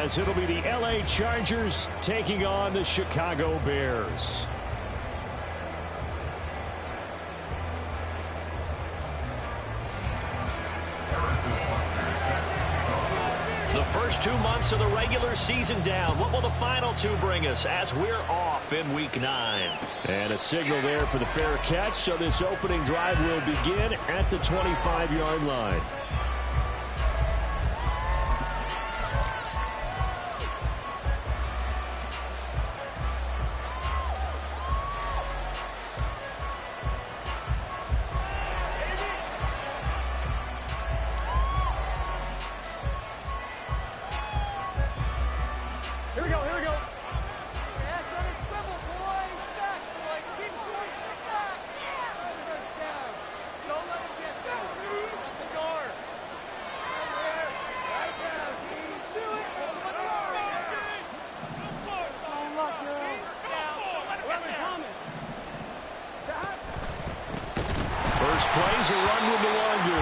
as it'll be the L.A. Chargers taking on the Chicago Bears. The first 2 months of the regular season down. What will the final 2 bring us as we're off in Week 9? And a signal there for the fair catch, so this opening drive will begin at the 25-yard line. First play's a run with Luongo.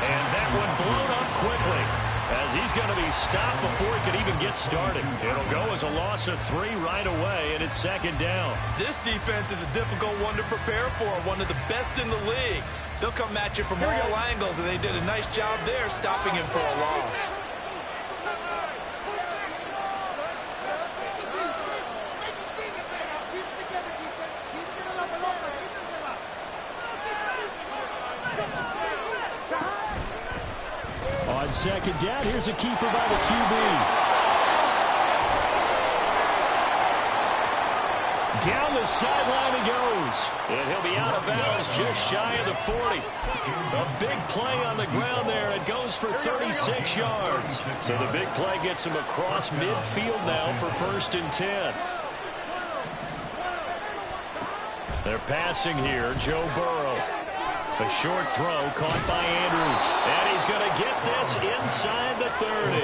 And that one blown up quickly as he's going to be stopped before he can even get started. It'll go as a loss of 3 right away, and it's second down. This defense is a difficult one to prepare for, one of the best in the league. They'll come at you from all angles, and they did a nice job there stopping him for a loss. On second down, here's a keeper by the QB. Down the sideline he goes. And he'll be out of bounds just shy of the 40. A big play on the ground there. It goes for 36 yards. So the big play gets him across midfield now for 1st and 10. They're passing here. Joe Burrow. A short throw caught by Andrews. And he's going to get this inside the 30.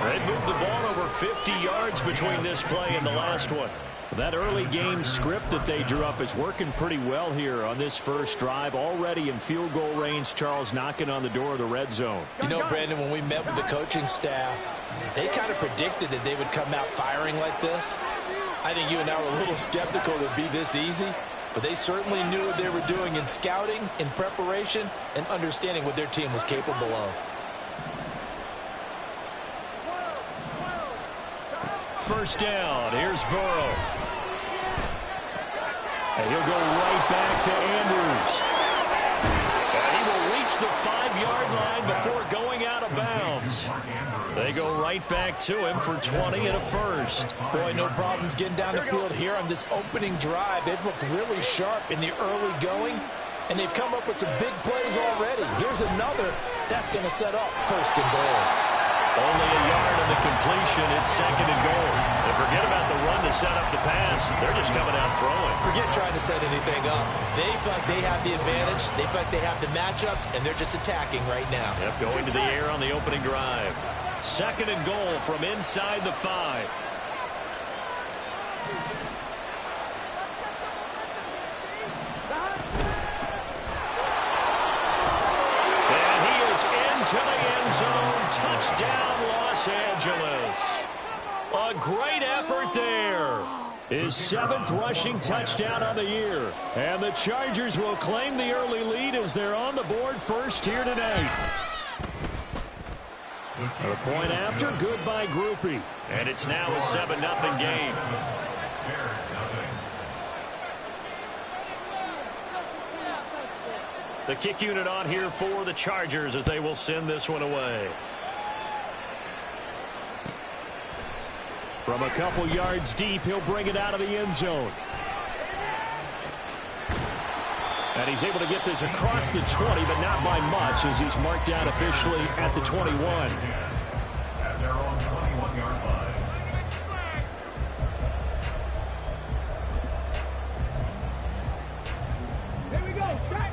They moved the ball over 50 yards between this play and the last one. That early game script that they drew up is working pretty well here on this first drive. Already in field goal range, Charles knocking on the door of the red zone. You know, Brandon, when we met with the coaching staff, they kind of predicted that they would come out firing like this. I think you and I were a little skeptical that it'd be this easy. But they certainly knew what they were doing in scouting, in preparation, and understanding what their team was capable of. First down. Here's Burrow. And he'll go right back to Andrews. And he will reach the 5-yard line before going out of bounds. They go right back to him for 20 and a first. Boy, no problems getting down the field here on this opening drive. They've looked really sharp in the early going, and they've come up with some big plays already. Here's another. That's going to set up 1st and goal. Only a yard of the completion. It's 2nd and goal. And forget about the run to set up the pass. They're just coming out throwing. Forget trying to set anything up. They feel like they have the advantage. They feel like they have the matchups, and they're just attacking right now. Yep, going to the air on the opening drive. 2nd and goal from inside the 5. And he is into the end zone. Touchdown, Los Angeles. A great effort there. His 7th rushing touchdown on the year. And the Chargers will claim the early lead as they're on the board first here tonight. A point after, good by Groupie. And it's now a 7-0 game. The kick unit on here for the Chargers as they will send this one away. From a couple yards deep, he'll bring it out of the end zone. And he's able to get this across the 20, but not by much, as he's marked down officially at the 21. At their own 21-yard line. Here we go. Strike.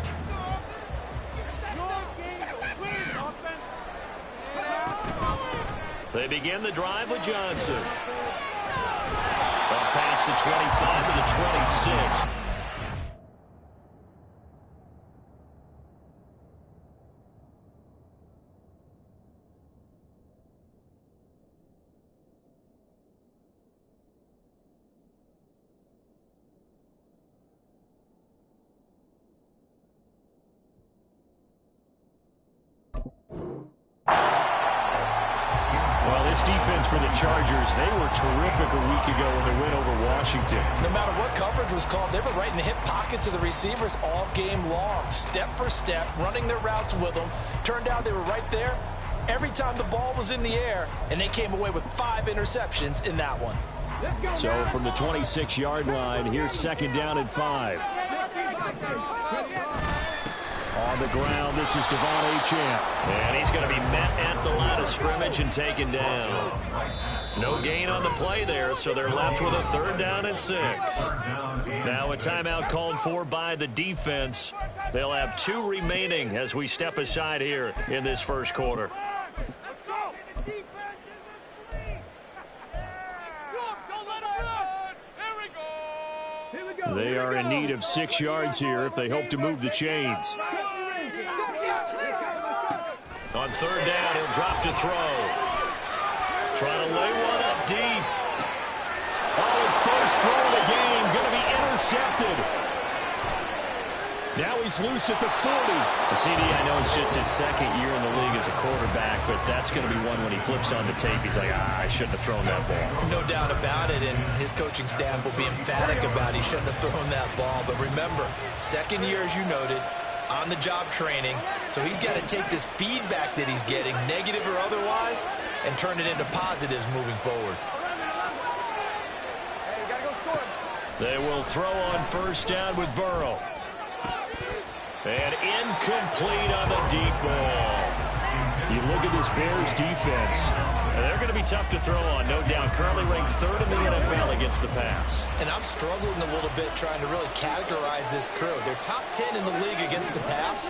They begin the drive with Johnson. Up past the 25 to the 26. This defense for the Chargers, they were terrific a week ago in the win over Washington. No matter what coverage was called, they were right in the hip pockets of the receivers all game long, step for step, running their routes with them. Turned out they were right there every time the ball was in the air, and they came away with 5 interceptions in that one. So from the 26-yard line, here's 2nd down and 5. On the ground, this is Devon Achane. And he's going to be met at the line of scrimmage and taken down. No gain on the play there, so they're left with a 3rd down and 6. Now a timeout called for by the defense. They'll have 2 remaining as we step aside here in this first quarter. They are in need of 6 yards here if they hope to move the chains. On 3rd down, he'll drop to throw. Trying to lay one up deep. Oh, his first throw of the game going to be intercepted. Now he's loose at the 40. CD, I know it's just his 2nd year in the league as a quarterback, but that's going to be one when he flips on the tape. He's like, I shouldn't have thrown that ball. No doubt about it, and his coaching staff will be emphatic about he shouldn't have thrown that ball. But remember, 2nd year, as you noted, on-the-job training, so he's got to take this feedback that he's getting, negative or otherwise, and turn it into positives moving forward. They will throw on 1st down with Burrow. And incomplete on the deep ball. You look at this Bears defense, and they're going to be tough to throw on, no doubt. Currently ranked 3rd in the NFL against the pass. And I'm struggling a little bit trying to really categorize this crew. They're top 10 in the league against the pass,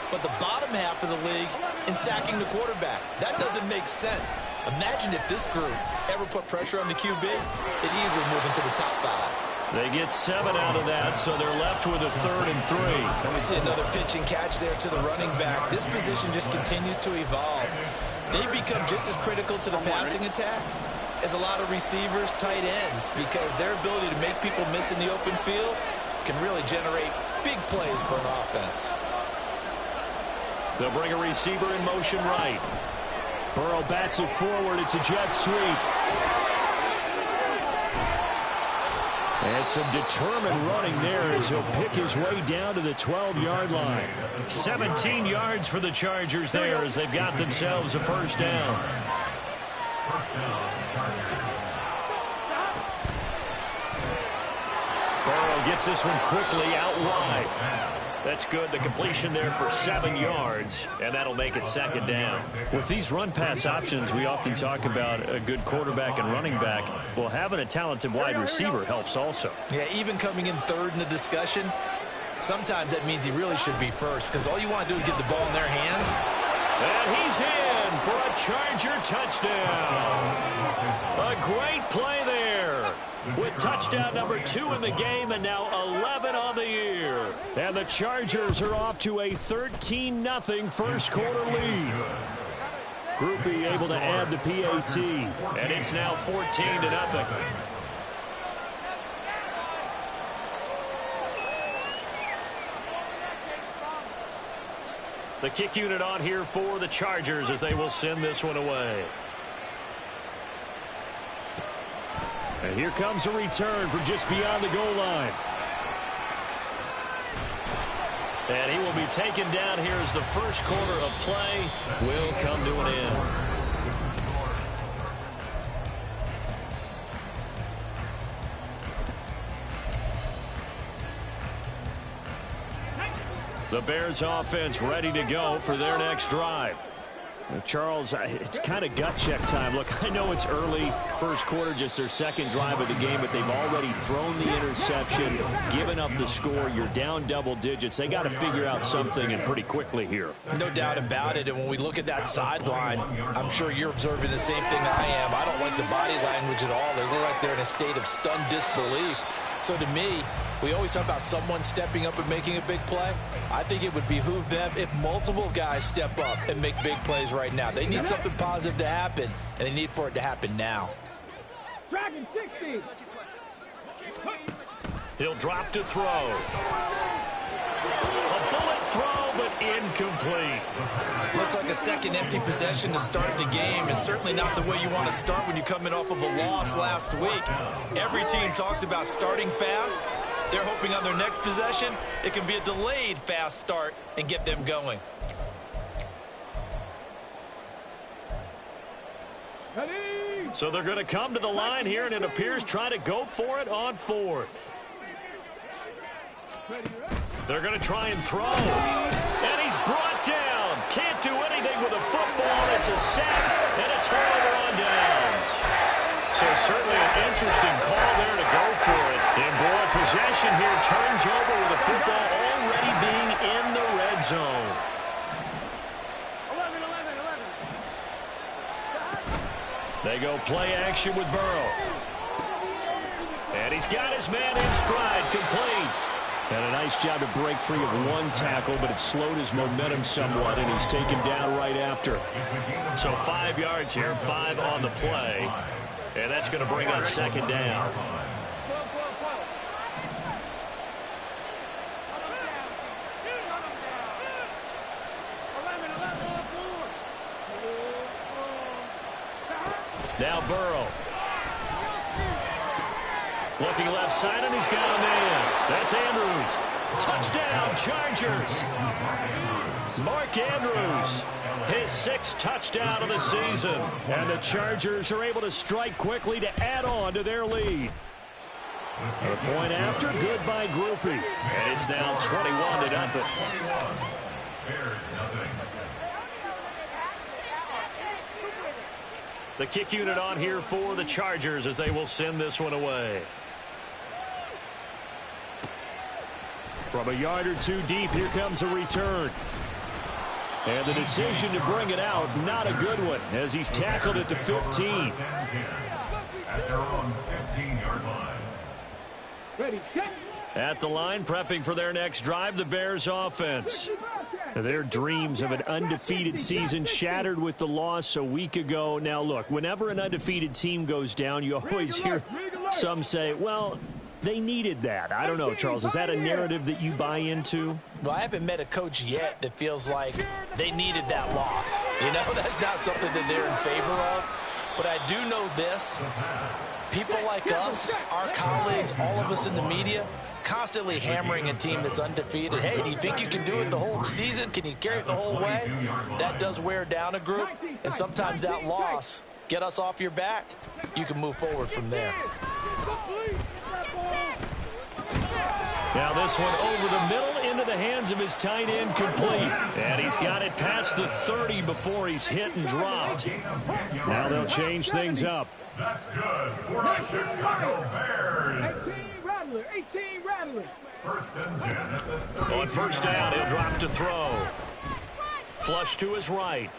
but the bottom half of the league in sacking the quarterback. That doesn't make sense. Imagine if this group ever put pressure on the QB, it'd easily move into the top 5. They get 7 out of that, so they're left with a 3rd and 3. And we see another pitch and catch there to the running back. This position just continues to evolve. They become just as critical to the passing attack as a lot of receivers, tight ends, because their ability to make people miss in the open field can really generate big plays for an offense. They'll bring a receiver in motion right. Burrow bats it forward. It's a jet sweep. And some determined running there as he'll pick his way down to the 12-yard line. 17 yards for the Chargers there as they've got themselves a 1st down. Burrow gets this one quickly out wide. That's good. The completion there for 7 yards, and that'll make it 2nd down. With these run-pass options, we often talk about a good quarterback and running back. Well, having a talented wide receiver helps also. Yeah, even coming in 3rd in the discussion, sometimes that means he really should be 1st, because all you want to do is get the ball in their hands. And he's in for a Charger touchdown. A great play there, with touchdown number 2 in the game and now 11 on the year. And the Chargers are off to a 13-0 first quarter lead. Groupie able to add the PAT, and it's now 14-0. The kick unit on here for the Chargers as they will send this one away. And here comes a return from just beyond the goal line. And he will be taken down here as the first quarter of play will come to an end. The Bears offense ready to go for their next drive. Charles, it's kind of gut check time. Look, I know it's early, first quarter, just their 2nd drive of the game, but they've already thrown the interception, given up the score. You're down double digits. They got to figure out something, and pretty quickly here. No doubt about it, and when we look at that sideline, I'm sure you're observing the same thing I am. I don't like the body language at all. They look like they're in a state of stunned disbelief. So to me, we always talk about someone stepping up and making a big play. I think it would behoove them if multiple guys step up and make big plays right now. They need something positive to happen, and they need for it to happen now. Dragon 60. He'll drop to throw. A bullet throw but incomplete. Looks like a second empty possession to start the game, and certainly not the way you want to start when you're coming off of a loss last week. Every team talks about starting fast. They're hoping on their next possession, it can be a delayed fast start and get them going. So they're going to come to the line here, and it appears try to go for it on fourth. They're going to try and throw. And he's brought down. Can't do anything with a football. It's a sack and a turnover on downs. So certainly an interesting call there to go for it. And boy, possession here turns over with the football already being in the red zone. 11. They go play action with Burrow. And he's got his man in stride, complete. And a nice job to break free of one tackle, but it slowed his momentum somewhat, and he's taken down right after. So 5 yards here, 5 on the play. And that's going to bring up second down. Now Burrow. Looking left side, and he's got a man. That's Andrews. Touchdown, Chargers. Mark Andrews, his 6th touchdown of the season. And the Chargers are able to strike quickly to add on to their lead. A point after, good by Groupie. And it's now 21-0. The kick unit on here for the Chargers as they will send this one away. From a yard or two deep, here comes a return. And the decision to bring it out, not a good one, as he's tackled at the 15. At their own 15-yard line. Ready, set. At the line, prepping for their next drive, the Bears offense. Their dreams of an undefeated season shattered with the loss a week ago. Now, look, whenever an undefeated team goes down, you always hear some say, well, they needed that. I don't know, Charles. Is that a narrative that you buy into? Well, I haven't met a coach yet that feels like they needed that loss. You know, that's not something that they're in favor of. But I do know this. People like us, our colleagues, all of us in the media, constantly hammering a team that's undefeated. Hey, do you think you can do it the whole season? Can you carry it the whole way? That does wear down a group. And sometimes that loss, get us off your back, you can move forward from there. Now this one over the middle into the hands of his tight end, complete. And he's got it past the 30 before he's hit and dropped. Now they'll change things up. That's good for the Chicago Bears. 18 Rattler. First and 10 at the 30. On first down, he'll drop to throw. Flush to his right.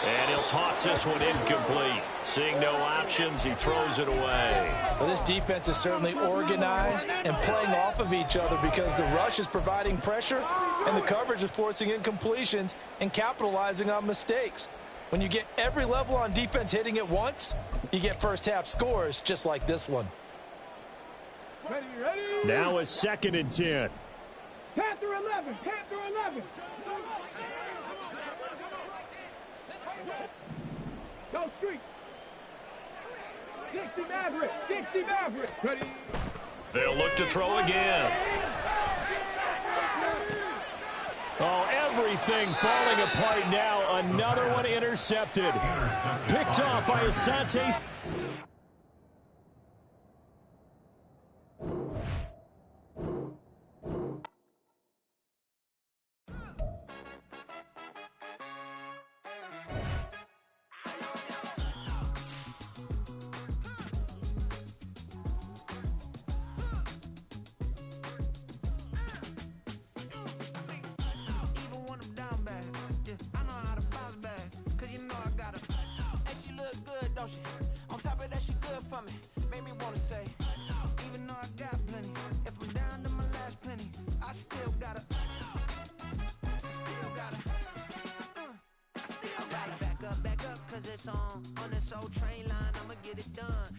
And he'll toss this one incomplete. Seeing no options, he throws it away. Well, this defense is certainly organized and playing off of each other because the rush is providing pressure and the coverage is forcing incompletions and capitalizing on mistakes. When you get every level on defense hitting at once, you get first-half scores just like this one. Ready. Now a 2nd and 10. Panther 11. Go street. 60 Maverick. Ready. They'll look to throw again. Oh, everything falling apart now. Another one intercepted. Picked off by Asante. On top of that, she good for me. Made me wanna say, even though I got plenty, if I'm down to my last penny, I still gotta back up, cause it's on this old train line, I'ma get it done.